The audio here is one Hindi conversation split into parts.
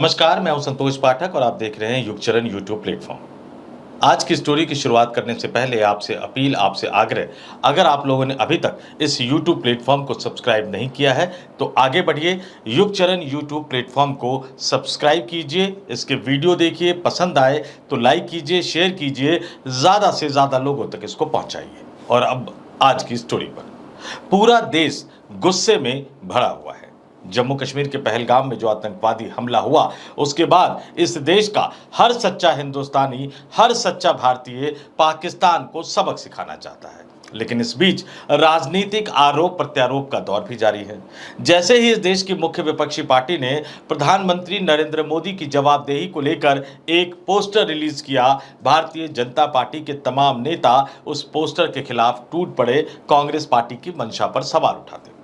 नमस्कार, मैं हूं संतोष पाठक और आप देख रहे हैं युगचरण यूट्यूब प्लेटफॉर्म। आज की स्टोरी की शुरुआत करने से पहले आपसे अपील, आपसे आग्रह, अगर आप लोगों ने अभी तक इस यूट्यूब प्लेटफॉर्म को सब्सक्राइब नहीं किया है तो आगे बढ़िए, युगचरण यूट्यूब प्लेटफॉर्म को सब्सक्राइब कीजिए, इसके वीडियो देखिए, पसंद आए तो लाइक कीजिए, शेयर कीजिए, ज़्यादा से ज़्यादा लोगों तक इसको पहुँचाइए। और अब आज की स्टोरी पर। पूरा देश गुस्से में भरा हुआ है। जम्मू कश्मीर के पहलगाम में जो आतंकवादी हमला हुआ, उसके बाद इस देश का हर सच्चा हिंदुस्तानी, हर सच्चा भारतीय पाकिस्तान को सबक सिखाना चाहता है। लेकिन इस बीच राजनीतिक आरोप प्रत्यारोप का दौर भी जारी है। जैसे ही इस देश की मुख्य विपक्षी पार्टी ने प्रधानमंत्री नरेंद्र मोदी की जवाबदेही को लेकर एक पोस्टर रिलीज किया, भारतीय जनता पार्टी के तमाम नेता उस पोस्टर के खिलाफ टूट पड़े, कांग्रेस पार्टी की मंशा पर सवाल उठाते।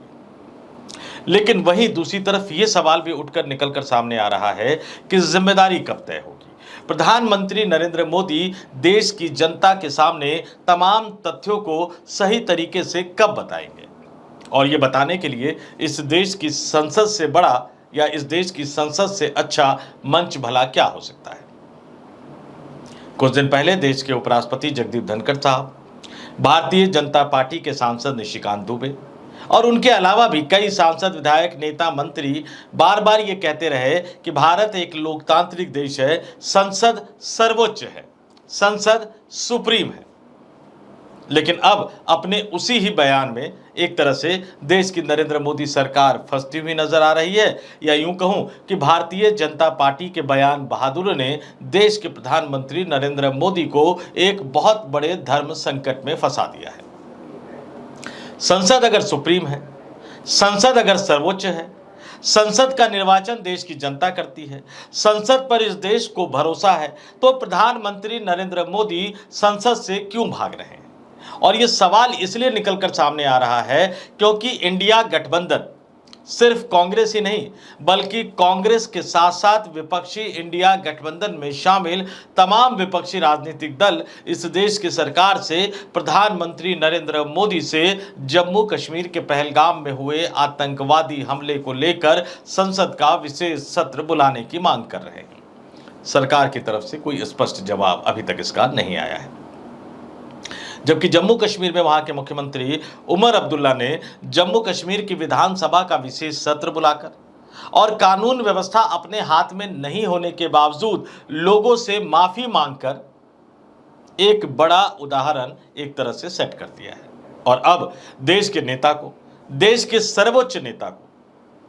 लेकिन वहीं दूसरी तरफ ये सवाल भी उठकर निकलकर सामने आ रहा है कि जिम्मेदारी कब तय होगी। प्रधानमंत्री नरेंद्र मोदी देश की जनता के सामने तमाम तथ्यों को सही तरीके से कब बताएंगे, और ये बताने के लिए इस देश की संसद से बड़ा या इस देश की संसद से अच्छा मंच भला क्या हो सकता है। कुछ दिन पहले देश के उपराष्ट्रपति जगदीप धनखड़ साहब, भारतीय जनता पार्टी के सांसद निशिकांत दुबे और उनके अलावा भी कई सांसद, विधायक, नेता, मंत्री बार बार ये कहते रहे कि भारत एक लोकतांत्रिक देश है, संसद सर्वोच्च है, संसद सुप्रीम है। लेकिन अब अपने उसी ही बयान में एक तरह से देश की नरेंद्र मोदी सरकार फंसती हुई नजर आ रही है, या यूं कहूं कि भारतीय जनता पार्टी के बयान बहादुरों ने देश के प्रधानमंत्री नरेंद्र मोदी को एक बहुत बड़े धर्म संकट में फंसा दिया है। संसद अगर सुप्रीम है, संसद अगर सर्वोच्च है, संसद का निर्वाचन देश की जनता करती है, संसद पर इस देश को भरोसा है, तो प्रधानमंत्री नरेंद्र मोदी संसद से क्यों भाग रहे हैं। और यह सवाल इसलिए निकलकर सामने आ रहा है क्योंकि इंडिया गठबंधन सिर्फ कांग्रेस ही नहीं बल्कि कांग्रेस के साथ साथ विपक्षी इंडिया गठबंधन में शामिल तमाम विपक्षी राजनीतिक दल इस देश की सरकार से, प्रधानमंत्री नरेंद्र मोदी से जम्मू कश्मीर के पहलगाम में हुए आतंकवादी हमले को लेकर संसद का विशेष सत्र बुलाने की मांग कर रहे हैं। सरकार की तरफ से कोई स्पष्ट जवाब अभी तक इसका नहीं आया है। जबकि जम्मू कश्मीर में वहां के मुख्यमंत्री उमर अब्दुल्ला ने जम्मू कश्मीर की विधानसभा का विशेष सत्र बुलाकर और कानून व्यवस्था अपने हाथ में नहीं होने के बावजूद लोगों से माफी मांगकर एक बड़ा उदाहरण एक तरह से सेट कर दिया है। और अब देश के नेता को, देश के सर्वोच्च नेता को,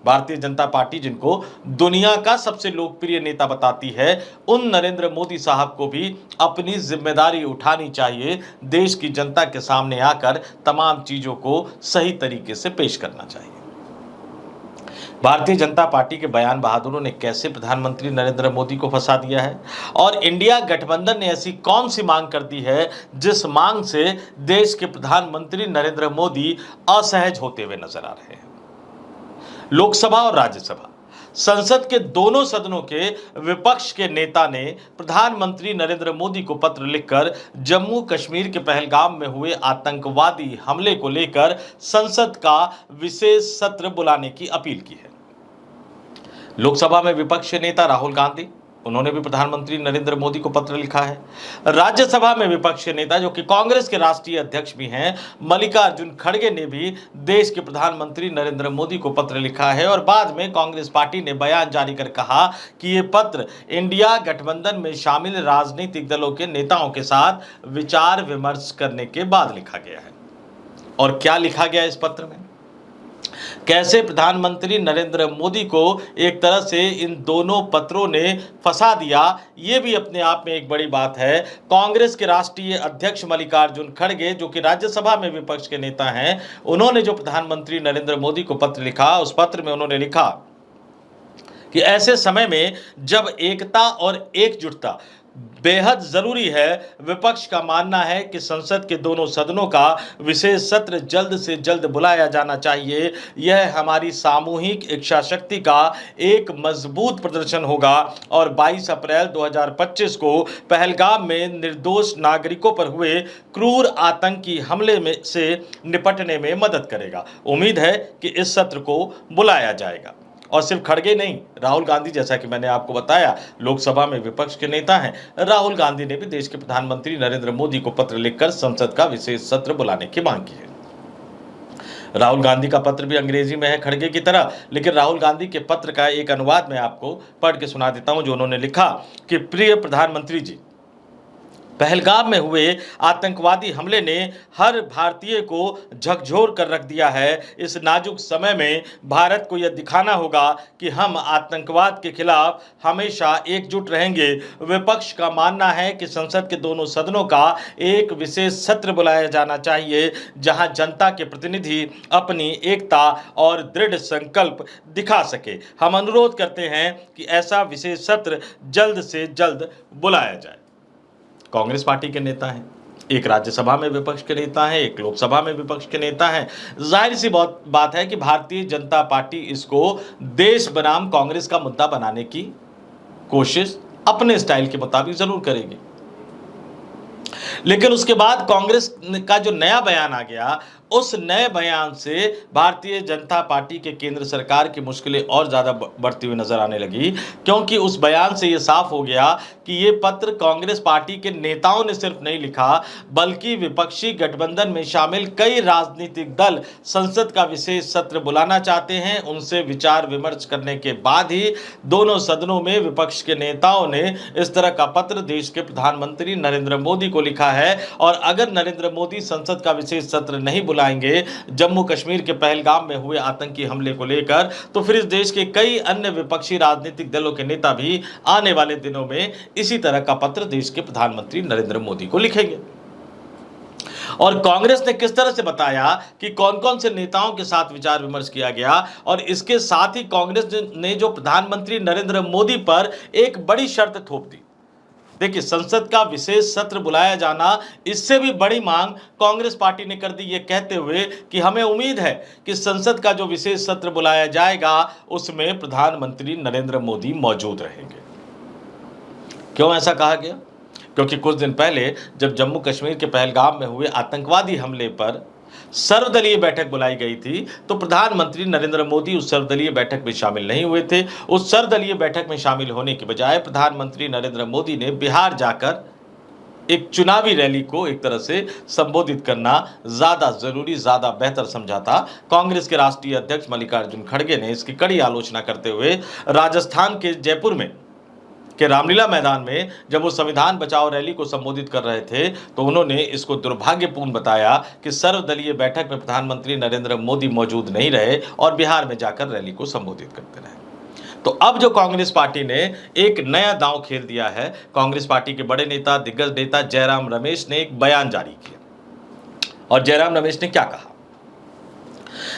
भारतीय जनता पार्टी जिनको दुनिया का सबसे लोकप्रिय नेता बताती है, उन नरेंद्र मोदी साहब को भी अपनी जिम्मेदारी उठानी चाहिए, देश की जनता के सामने आकर तमाम चीजों को सही तरीके से पेश करना चाहिए। भारतीय जनता पार्टी के बयान बहादुरों ने कैसे प्रधानमंत्री नरेंद्र मोदी को फंसा दिया है, और इंडिया गठबंधन ने ऐसी कौन सी मांग कर दी है जिस मांग से देश के प्रधानमंत्री नरेंद्र मोदी असहज होते हुए नजर आ रहे हैं। लोकसभा और राज्यसभा, संसद के दोनों सदनों के विपक्ष के नेता ने प्रधानमंत्री नरेंद्र मोदी को पत्र लिखकर जम्मू कश्मीर के पहलगाम में हुए आतंकवादी हमले को लेकर संसद का विशेष सत्र बुलाने की अपील की है। लोकसभा में विपक्ष के नेता राहुल गांधी, उन्होंने भी प्रधानमंत्री नरेंद्र मोदी को पत्र लिखा है। राज्यसभा में विपक्ष के नेता जो कि कांग्रेस के राष्ट्रीय अध्यक्ष भी हैं, मल्लिकार्जुन खड़गे ने भी देश के प्रधानमंत्री नरेंद्र मोदी को पत्र लिखा है। और बाद में कांग्रेस पार्टी ने बयान जारी कर कहा कि ये पत्र इंडिया गठबंधन में शामिल राजनीतिक दलों के नेताओं के साथ विचार विमर्श करने के बाद लिखा गया है। और क्या लिखा गया इस पत्र में, कैसे प्रधानमंत्री नरेंद्र मोदी को एक तरह से इन दोनों पत्रों ने फंसा दिया, ये भी अपने आप में एक बड़ी बात है। कांग्रेस के राष्ट्रीय अध्यक्ष मल्लिकार्जुन खड़गे जो कि राज्यसभा में विपक्ष के नेता हैं, उन्होंने जो प्रधानमंत्री नरेंद्र मोदी को पत्र लिखा, उस पत्र में उन्होंने लिखा कि ऐसे समय में जब एकता और एकजुटता बेहद जरूरी है, विपक्ष का मानना है कि संसद के दोनों सदनों का विशेष सत्र जल्द से जल्द बुलाया जाना चाहिए। यह हमारी सामूहिक इच्छा शक्ति का एक मजबूत प्रदर्शन होगा और 22 अप्रैल 2025 को पहलगाम में निर्दोष नागरिकों पर हुए क्रूर आतंकी हमले में से निपटने में मदद करेगा। उम्मीद है कि इस सत्र को बुलाया जाएगा। और सिर्फ खड़गे नहीं, राहुल गांधी, जैसा कि मैंने आपको बताया, लोकसभा में विपक्ष के नेता हैं। राहुल गांधी ने भी देश के प्रधानमंत्री नरेंद्र मोदी को पत्र लिखकर संसद का विशेष सत्र बुलाने की मांग की है। राहुल गांधी का पत्र भी अंग्रेजी में है खड़गे की तरह, लेकिन राहुल गांधी के पत्र का एक अनुवाद मैं आपको पढ़ के सुना देता हूं, जो उन्होंने लिखा कि प्रिय प्रधानमंत्री जी, पहलगाम में हुए आतंकवादी हमले ने हर भारतीय को झकझोर कर रख दिया है। इस नाजुक समय में भारत को यह दिखाना होगा कि हम आतंकवाद के खिलाफ हमेशा एकजुट रहेंगे। विपक्ष का मानना है कि संसद के दोनों सदनों का एक विशेष सत्र बुलाया जाना चाहिए, जहां जनता के प्रतिनिधि अपनी एकता और दृढ़ संकल्प दिखा सके। हम अनुरोध करते हैं कि ऐसा विशेष सत्र जल्द से जल्द बुलाया जाए। कांग्रेस पार्टी के नेता हैं, एक राज्यसभा में विपक्ष के नेता हैं, एक लोकसभा में विपक्ष के नेता हैं। जाहिर सी बात है कि भारतीय जनता पार्टी इसको देश बनाम कांग्रेस का मुद्दा बनाने की कोशिश अपने स्टाइल के मुताबिक जरूर करेगी। लेकिन उसके बाद कांग्रेस का जो नया बयान आ गया, उस नए बयान से भारतीय जनता पार्टी के केंद्र सरकार की मुश्किलें और ज़्यादा बढ़ती हुई नजर आने लगी, क्योंकि उस बयान से ये साफ हो गया कि ये पत्र कांग्रेस पार्टी के नेताओं ने सिर्फ नहीं लिखा, बल्कि विपक्षी गठबंधन में शामिल कई राजनीतिक दल संसद का विशेष सत्र बुलाना चाहते हैं। उनसे विचार विमर्श करने के बाद ही दोनों सदनों में विपक्ष के नेताओं ने इस तरह का पत्र देश के प्रधानमंत्री नरेंद्र मोदी को लिखा है। और अगर नरेंद्र मोदी संसद का विशेष सत्र नहीं बुलाएंगे जम्मू कश्मीर के पहलगाम में हुए आतंकी हमले को लेकर, तो फिर इस देश के कई अन्य विपक्षी राजनीतिक दलों के नेता भी आने वाले दिनों में इसी तरह का पत्र देश के प्रधानमंत्री नरेंद्र मोदी को लिखेंगे। और कांग्रेस ने किस तरह से बताया कि कौन कौन से नेताओं के साथ विचार विमर्श किया गया, और इसके साथ ही कांग्रेस ने जो प्रधानमंत्री नरेंद्र मोदी पर एक बड़ी शर्त थोप दी। देखिए, संसद का विशेष सत्र बुलाया जाना, इससे भी बड़ी मांग कांग्रेस पार्टी ने कर दी, ये कहते हुए कि हमें उम्मीद है कि संसद का जो विशेष सत्र बुलाया जाएगा उसमें प्रधानमंत्री नरेंद्र मोदी मौजूद रहेंगे। क्यों ऐसा कहा गया? क्योंकि कुछ दिन पहले जब जम्मू कश्मीर के पहलगाम में हुए आतंकवादी हमले पर सर्वदलीय बैठक बुलाई गई थी, तो प्रधानमंत्री नरेंद्र मोदी उस सर्वदलीय बैठक में शामिल नहीं हुए थे। उस सर्वदलीय बैठक में शामिल होने के बजाय प्रधानमंत्री नरेंद्र मोदी ने बिहार जाकर एक चुनावी रैली को एक तरह से संबोधित करना ज्यादा जरूरी, ज्यादा बेहतर समझा था। कांग्रेस के राष्ट्रीय अध्यक्ष मल्लिकार्जुन खड़गे ने इसकी कड़ी आलोचना करते हुए राजस्थान के जयपुर में कि रामलीला मैदान में जब वो संविधान बचाओ रैली को संबोधित कर रहे थे, तो उन्होंने इसको दुर्भाग्यपूर्ण बताया कि सर्वदलीय बैठक में प्रधानमंत्री नरेंद्र मोदी मौजूद नहीं रहे और बिहार में जाकर रैली को संबोधित करते रहे। तो अब जो कांग्रेस पार्टी ने एक नया दांव खेल दिया है, कांग्रेस पार्टी के बड़े नेता, दिग्गज नेता जयराम रमेश ने एक बयान जारी किया। और जयराम रमेश ने क्या कहा?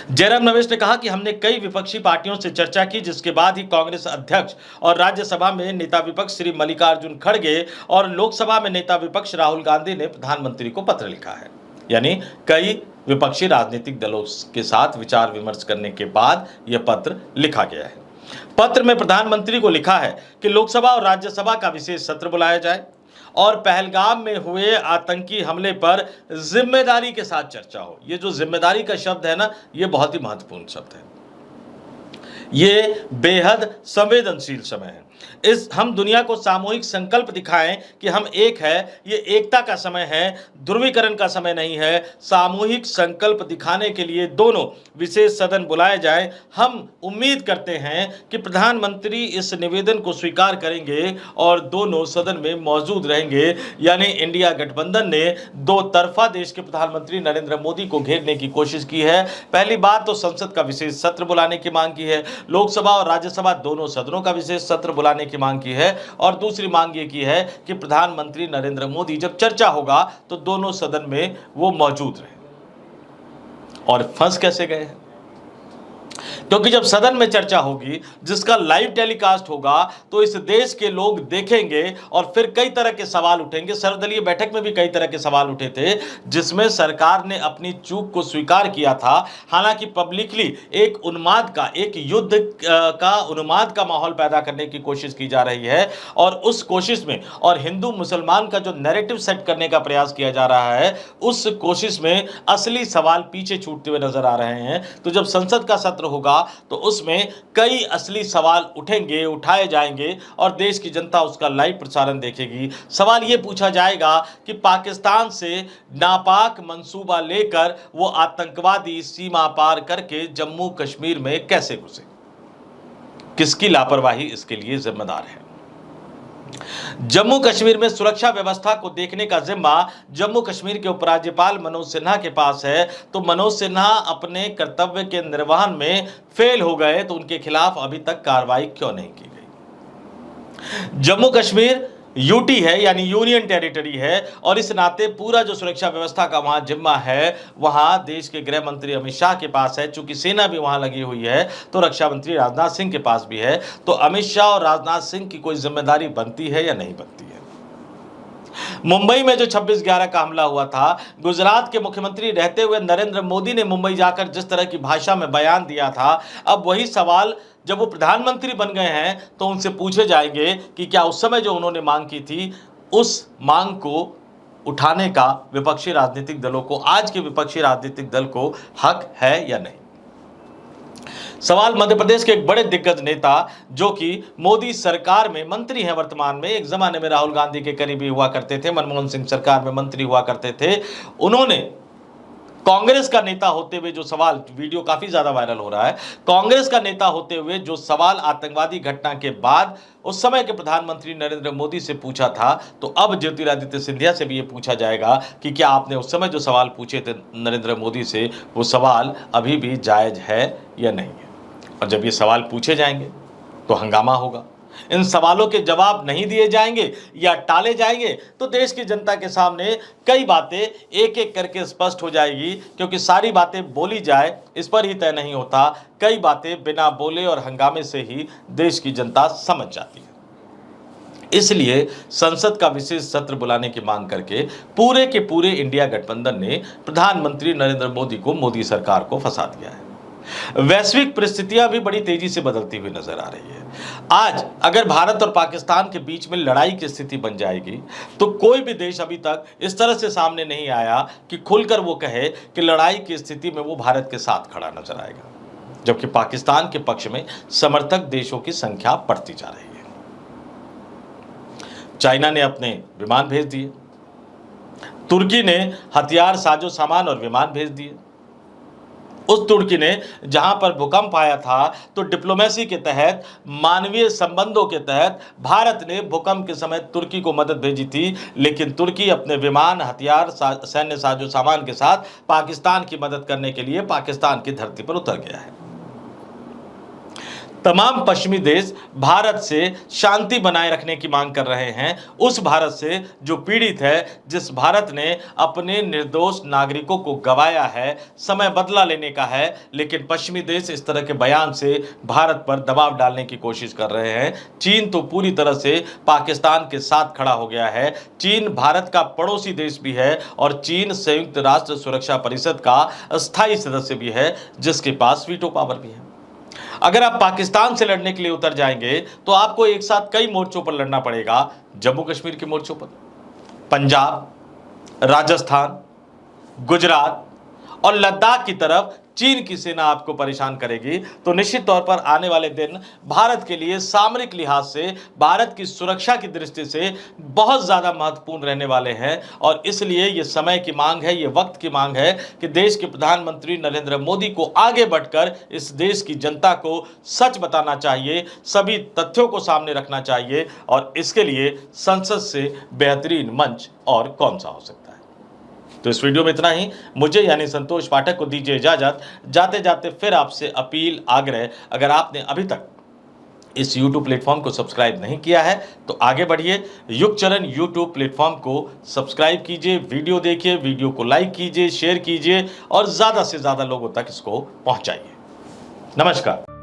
जयराम रमेश ने कहा कि हमने कई विपक्षी पार्टियों से चर्चा की, जिसके बाद ही कांग्रेस अध्यक्ष और राज्यसभा में नेता विपक्ष श्री मल्लिकार्जुन खड़गे और लोकसभा में नेता विपक्ष राहुल गांधी ने प्रधानमंत्री को पत्र लिखा है। यानी कई विपक्षी राजनीतिक दलों के साथ विचार विमर्श करने के बाद यह पत्र लिखा गया है। पत्र में प्रधानमंत्री को लिखा है कि लोकसभा और राज्यसभा का विशेष सत्र बुलाया जाए और पहलगाम में हुए आतंकी हमले पर जिम्मेदारी के साथ चर्चा हो। ये जो जिम्मेदारी का शब्द है ना, ये बहुत ही महत्वपूर्ण शब्द है। ये बेहद संवेदनशील समय है। हम दुनिया को सामूहिक संकल्प दिखाएं कि हम एक है। ये एकता का समय है, ध्रुवीकरण का समय नहीं है। सामूहिक संकल्प दिखाने के लिए दोनों विशेष सदन बुलाए जाएं। हम उम्मीद करते हैं कि प्रधानमंत्री इस निवेदन को स्वीकार करेंगे और दोनों सदन में मौजूद रहेंगे। यानी इंडिया गठबंधन ने दो तरफा देश के प्रधानमंत्री नरेंद्र मोदी को घेरने की कोशिश की है। पहली बात तो संसद का विशेष सत्र बुलाने की मांग की है, लोकसभा और राज्यसभा दोनों सदनों का विशेष सत्र बुलाने की मांग की है, और दूसरी मांग ये की है कि प्रधानमंत्री नरेंद्र मोदी जब चर्चा होगा तो दोनों सदन में वो मौजूद रहे। और फंस कैसे गए हैं? क्योंकि जब सदन में चर्चा होगी, जिसका लाइव टेलीकास्ट होगा, तो इस देश के लोग देखेंगे और फिर कई तरह के सवाल उठेंगे। सर्वदलीय बैठक में भी कई तरह के सवाल उठे थे, जिसमें सरकार ने अपनी चूक को स्वीकार किया था। हालांकि पब्लिकली एक उन्माद का, एक युद्ध का उन्माद का माहौल पैदा करने की कोशिश की जा रही है, और उस कोशिश में और हिंदू मुसलमान का जो नैरेटिव सेट करने का प्रयास किया जा रहा है, उस कोशिश में असली सवाल पीछे छूटते हुए नजर आ रहे हैं। तो जब संसद का सत्र होगा तो उसमें कई असली सवाल उठेंगे, उठाए जाएंगे और देश की जनता उसका लाइव प्रसारण देखेगी। सवाल ये पूछा जाएगा कि पाकिस्तान से नापाक मंसूबा लेकर वो आतंकवादी सीमा पार करके जम्मू कश्मीर में कैसे घुसे, किसकी लापरवाही इसके लिए जिम्मेदार है। जम्मू कश्मीर में सुरक्षा व्यवस्था को देखने का जिम्मा जम्मू कश्मीर के उपराज्यपाल मनोज सिन्हा के पास है, तो मनोज सिन्हा अपने कर्तव्य के निर्वहन में फेल हो गए तो उनके खिलाफ अभी तक कार्रवाई क्यों नहीं की गई। जम्मू कश्मीर यूटी है, यानी यूनियन टेरिटरी है, और इस नाते पूरा जो सुरक्षा व्यवस्था का वहां जिम्मा है वहां देश के गृह मंत्री अमित शाह के पास है। चूंकि सेना भी वहां लगी हुई है तो रक्षा मंत्री राजनाथ सिंह के पास भी है। तो अमित शाह और राजनाथ सिंह की कोई जिम्मेदारी बनती है या नहीं बनती है। मुंबई में जो 26/11 का हमला हुआ था, गुजरात के मुख्यमंत्री रहते हुए नरेंद्र मोदी ने मुंबई जाकर जिस तरह की भाषा में बयान दिया था, अब वही सवाल जब वो प्रधानमंत्री बन गए हैं तो उनसे पूछे जाएंगे कि क्या उस समय जो उन्होंने मांग की थी उस मांग को उठाने का विपक्षी राजनीतिक दलों को, आज के विपक्षी राजनीतिक दल को हक है या नहीं। सवाल मध्य प्रदेश के एक बड़े दिग्गज नेता जो कि मोदी सरकार में मंत्री हैं वर्तमान में, एक जमाने में राहुल गांधी के करीबी हुआ करते थे, मनमोहन सिंह सरकार में मंत्री हुआ करते थे, उन्होंने कांग्रेस का नेता होते हुए जो सवाल, वीडियो काफी ज्यादा वायरल हो रहा है, कांग्रेस का नेता होते हुए जो सवाल आतंकवादी घटना के बाद उस समय के प्रधानमंत्री नरेंद्र मोदी से पूछा था, तो अब ज्योतिरादित्य सिंधिया से भी ये पूछा जाएगा कि क्या आपने उस समय जो सवाल पूछे थे नरेंद्र मोदी से, वो सवाल अभी भी जायज है या नहीं है। और जब ये सवाल पूछे जाएंगे तो हंगामा होगा, इन सवालों के जवाब नहीं दिए जाएंगे या टाले जाएंगे तो देश की जनता के सामने कई बातें एक एक करके स्पष्ट हो जाएगी, क्योंकि सारी बातें बोली जाए इस पर ही तय नहीं होता, कई बातें बिना बोले और हंगामे से ही देश की जनता समझ जाती है। इसलिए संसद का विशेष सत्र बुलाने की मांग करके पूरे के पूरे इंडिया गठबंधन ने प्रधानमंत्री नरेंद्र मोदी को, मोदी सरकार को फंसा दिया है। वैश्विक परिस्थितियां भी बड़ी तेजी से बदलती हुई नजर आ रही है। आज अगर भारत और पाकिस्तान के बीच में लड़ाई की स्थिति बन जाएगी तो कोई भी देश अभी तक इस तरह से सामने नहीं आया कि खुलकर वो कहे कि लड़ाई की स्थिति में वो भारत के साथ खड़ा नजर आएगा, जबकि पाकिस्तान के पक्ष में समर्थक देशों की संख्या बढ़ती जा रही है। चाइना ने अपने विमान भेज दिए, तुर्की ने हथियार, साजो सामान और विमान भेज दिए। उस तुर्की ने जहां पर भूकंप आया था तो डिप्लोमेसी के तहत, मानवीय संबंधों के तहत भारत ने भूकंप के समय तुर्की को मदद भेजी थी, लेकिन तुर्की अपने विमान, हथियार, सैन्य साजो सामान के साथ पाकिस्तान की मदद करने के लिए पाकिस्तान की धरती पर उतर गया है। तमाम पश्चिमी देश भारत से शांति बनाए रखने की मांग कर रहे हैं, उस भारत से जो पीड़ित है, जिस भारत ने अपने निर्दोष नागरिकों को गंवाया है। समय बदला लेने का है, लेकिन पश्चिमी देश इस तरह के बयान से भारत पर दबाव डालने की कोशिश कर रहे हैं। चीन तो पूरी तरह से पाकिस्तान के साथ खड़ा हो गया है। चीन भारत का पड़ोसी देश भी है और चीन संयुक्त राष्ट्र सुरक्षा परिषद का स्थायी सदस्य भी है, जिसके पास वीटो पावर भी है। अगर आप पाकिस्तान से लड़ने के लिए उतर जाएंगे तो आपको एक साथ कई मोर्चों पर लड़ना पड़ेगा। जम्मू कश्मीर के मोर्चों पर, पंजाब, राजस्थान, गुजरात और लद्दाख की तरफ चीन की सेना आपको परेशान करेगी। तो निश्चित तौर पर आने वाले दिन भारत के लिए सामरिक लिहाज से, भारत की सुरक्षा की दृष्टि से बहुत ज़्यादा महत्वपूर्ण रहने वाले हैं। और इसलिए ये समय की मांग है, ये वक्त की मांग है कि देश के प्रधानमंत्री नरेंद्र मोदी को आगे बढ़कर इस देश की जनता को सच बताना चाहिए, सभी तथ्यों को सामने रखना चाहिए। और इसके लिए संसद से बेहतरीन मंच और कौन सा हो सकता है। तो इस वीडियो में इतना ही। मुझे यानी संतोष पाठक को दीजिए इजाजत। जाते जाते फिर आपसे अपील, आग्रह, अगर आपने अभी तक इस YouTube प्लेटफॉर्म को सब्सक्राइब नहीं किया है तो आगे बढ़िए, युगचरण YouTube प्लेटफॉर्म को सब्सक्राइब कीजिए, वीडियो देखिए, वीडियो को लाइक कीजिए, शेयर कीजिए और ज़्यादा से ज़्यादा लोगों तक इसको पहुंचाइए। नमस्कार।